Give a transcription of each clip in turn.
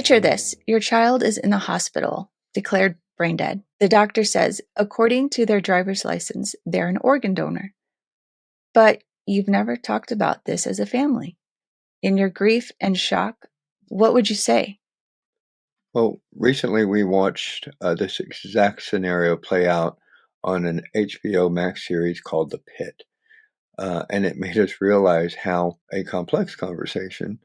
Picture this. Your child is in the hospital, declared brain dead. The doctor says, according to their driver's license, they're an organ donor. But you've never talked about this as a family. In your grief and shock, what would you say? Well, recently we watched this exact scenario play out on an HBO Max series called The Pitt. And it made us realize how a complex conversation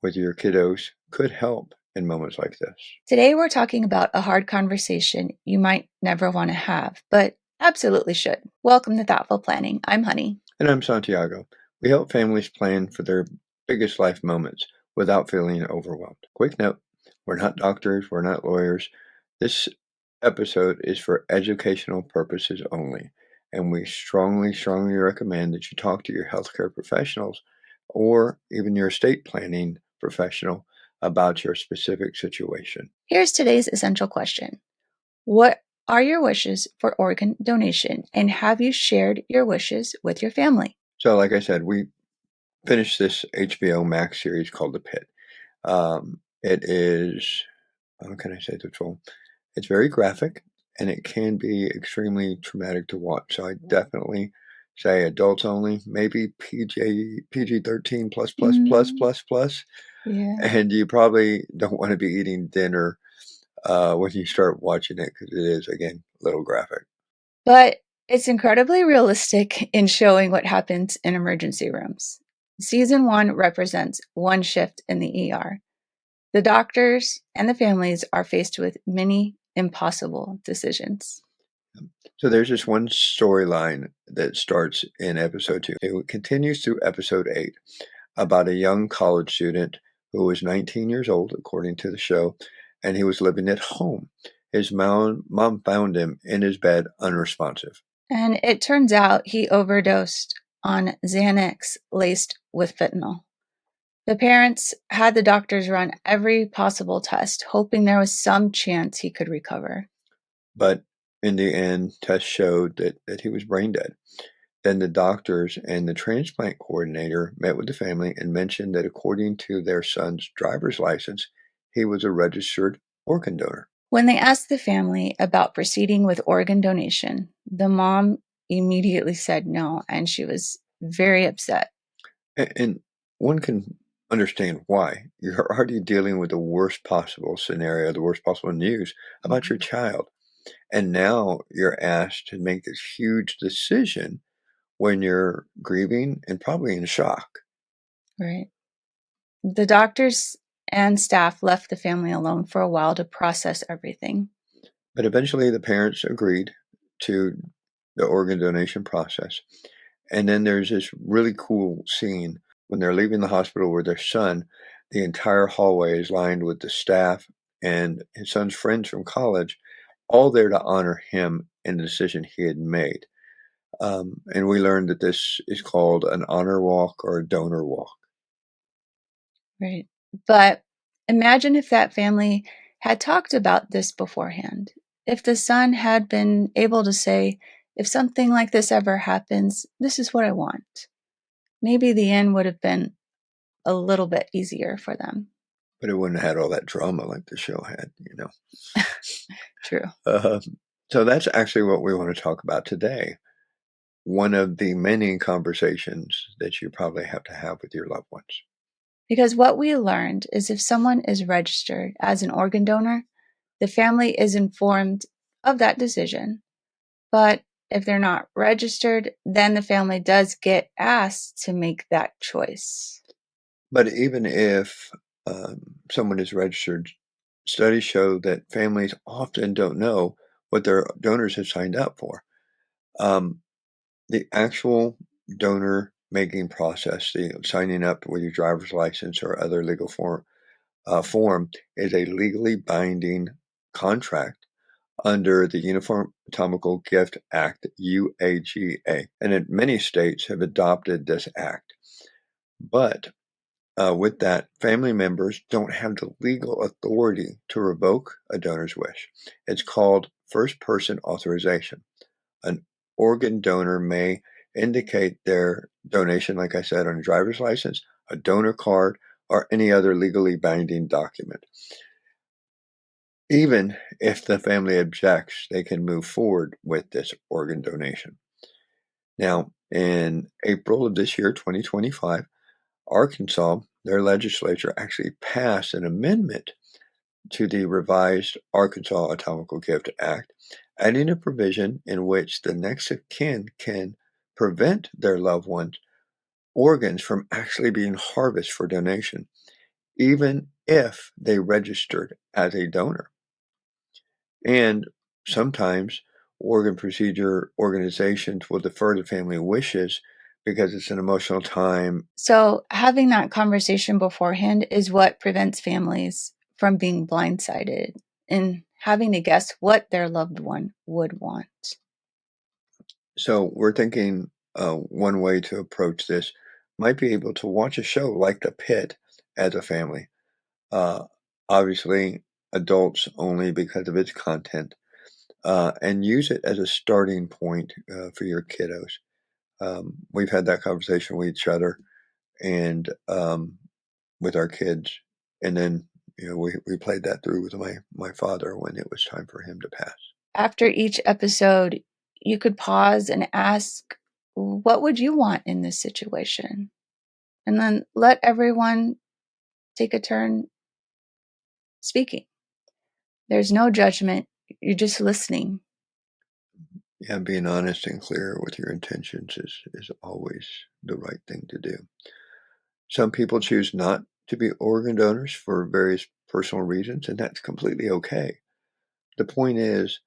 with your kiddos could help in moments like this. Today, we're talking about a hard conversation you might never want to have, but absolutely should. Welcome to Thoughtful Planning. I'm Honey. And I'm Santiago. We help families plan for their biggest life moments without feeling overwhelmed. Quick note, we're not doctors, we're not lawyers. This episode is for educational purposes only, and we strongly recommend that you talk to your healthcare professionals or even your estate planning professional about your specific situation. Here's today's essential question. What are your wishes for organ donation, and have you shared your wishes with your family? So, like I said, we finished this HBO Max series called The Pitt. It is, how can I say this well? It's very graphic, and it can be extremely traumatic to watch. So I definitely say adults only, maybe PG-13 plus. Yeah. And you probably don't want to be eating dinner when you start watching it because it is, again, a little graphic. But it's incredibly realistic in showing what happens in emergency rooms. Season 1 represents one shift in the ER. The doctors and the families are faced with many impossible decisions. So there's this one storyline that starts in episode 2. It continues through episode 8 about a young college student who was 19 years old, according to the show, and he was living at home. His mom found him in his bed unresponsive. And it turns out he overdosed on Xanax laced with fentanyl. The parents had the doctors run every possible test, hoping there was some chance he could recover. But in the end, tests showed that he was brain dead. Then the doctors and the transplant coordinator met with the family and mentioned that according to their son's driver's license, he was a registered organ donor. When they asked the family about proceeding with organ donation, the mom immediately said no, and she was very upset. And one can understand why. You're already dealing with the worst possible scenario, the worst possible news about your child. And now you're asked to make this huge decision when you're grieving and probably in shock. Right. The doctors and staff left the family alone for a while to process everything. But eventually the parents agreed to the organ donation process. And then there's this really cool scene when they're leaving the hospital with their son. The entire hallway is lined with the staff and his son's friends from college, all there to honor him and the decision he had made. And we learned that this is called an honor walk or a donor walk. Right. But imagine if that family had talked about this beforehand. If the son had been able to say, if something like this ever happens, this is what I want. Maybe the end would have been a little bit easier for them. But it wouldn't have had all that drama like the show had, you know. True. So that's actually what we want to talk about today. One of the many conversations that you probably have to have with your loved ones. Because what we learned is if someone is registered as an organ donor, the family is informed of that decision. But if they're not registered, then the family does get asked to make that choice. But even if someone is registered, studies show that families often don't know what their donors have signed up for. The actual donor making process, the signing up with your driver's license or other legal form, is a legally binding contract under the Uniform Atomical Gift Act, UAGA. And many states have adopted this act. But with that, family members don't have the legal authority to revoke a donor's wish. It's called first-person authorization. An organ donor may indicate their donation, like I said, on a driver's license, a donor card, or any other legally binding document. Even if the family objects, they can move forward with this organ donation. Now, in April of this year, 2025, Arkansas, their legislature actually passed an amendment to the revised Arkansas Atomic Gift Act, adding a provision in which the next of kin can prevent their loved ones' organs from actually being harvested for donation, even if they registered as a donor. And sometimes organ procedure organizations will defer to family wishes because it's an emotional time. So, having that conversation beforehand is what prevents families from being blindsided and having to guess what their loved one would want. So we're thinking one way to approach this might be able to watch a show like The Pitt as a family. Uh, Obviously, adults only because of its content, and use it as a starting point for your kiddos. We've had that conversation with each other and with our kids, and then we played that through with my father when it was time for him to pass. After each episode, you could pause and ask, what would you want in this situation? And then let everyone take a turn speaking. There's no judgment, you're just listening. Yeah, being honest and clear with your intentions is always the right thing to do. Some people choose not to be organ donors for various personal reasons, and that's completely okay. The point is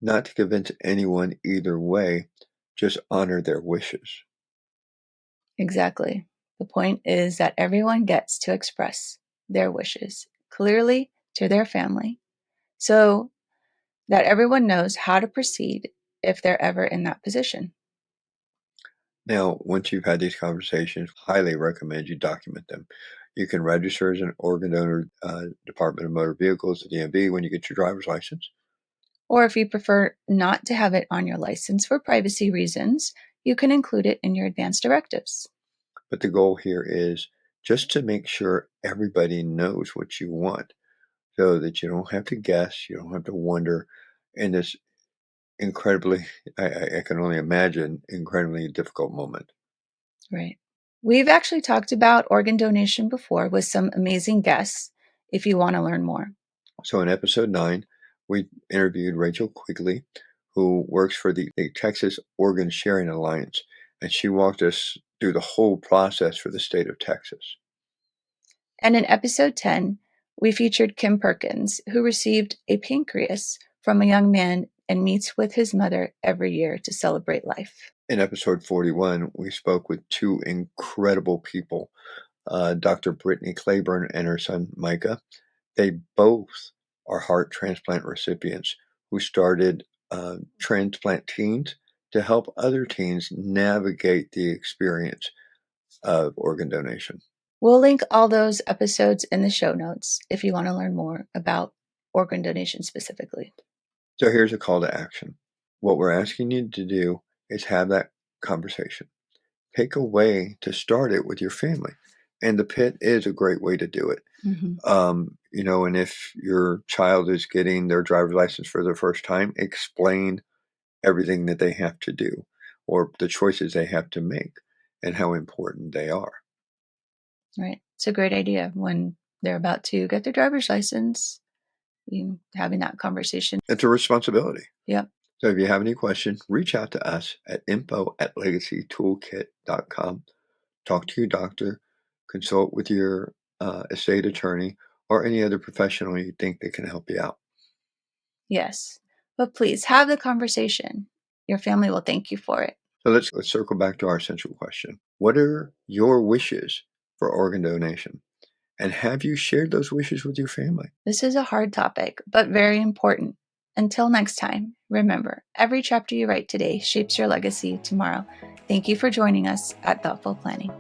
not to convince anyone either way, just honor their wishes. Exactly. The point is that everyone gets to express their wishes clearly to their family so that everyone knows how to proceed if they're ever in that position. Now, once you've had these conversations, highly recommend you document them. You can register as an organ donor, Department of Motor Vehicles, the DMV, when you get your driver's license. Or if you prefer not to have it on your license for privacy reasons, you can include it in your advance directives. But the goal here is just to make sure everybody knows what you want so that you don't have to guess, you don't have to wonder in this incredibly, I can only imagine, incredibly difficult moment. Right. We've actually talked about organ donation before with some amazing guests if you want to learn more. So in episode 9, we interviewed Rachel Quigley, who works for the Texas Organ Sharing Alliance, and she walked us through the whole process for the state of Texas. And in episode 10, we featured Kim Perkins, who received a pancreas from a young man and meets with his mother every year to celebrate life. In episode 41, we spoke with two incredible people, Dr. Brittany Claiborne and her son Micah. They both are heart transplant recipients who started transplant teens to help other teens navigate the experience of organ donation. We'll link all those episodes in the show notes if you want to learn more about organ donation specifically. So here's a call to action. What we're asking you to do is have that conversation. Pick a way to start it with your family. And the pit is a great way to do it. And if your child is getting their driver's license for the first time, explain everything that they have to do or the choices they have to make and how important they are. Right. It's a great idea when they're about to get their driver's license, having that conversation. It's a responsibility. Yep. So if you have any questions, reach out to us at info@legacytoolkit.com. Talk to your doctor, consult with your estate attorney, or any other professional you think that can help you out. Yes. But please have the conversation. Your family will thank you for it. So let's circle back to our central question. What are your wishes for organ donation? And have you shared those wishes with your family? This is a hard topic, but very important. Until next time, remember, every chapter you write today shapes your legacy tomorrow. Thank you for joining us at Thoughtful Planning.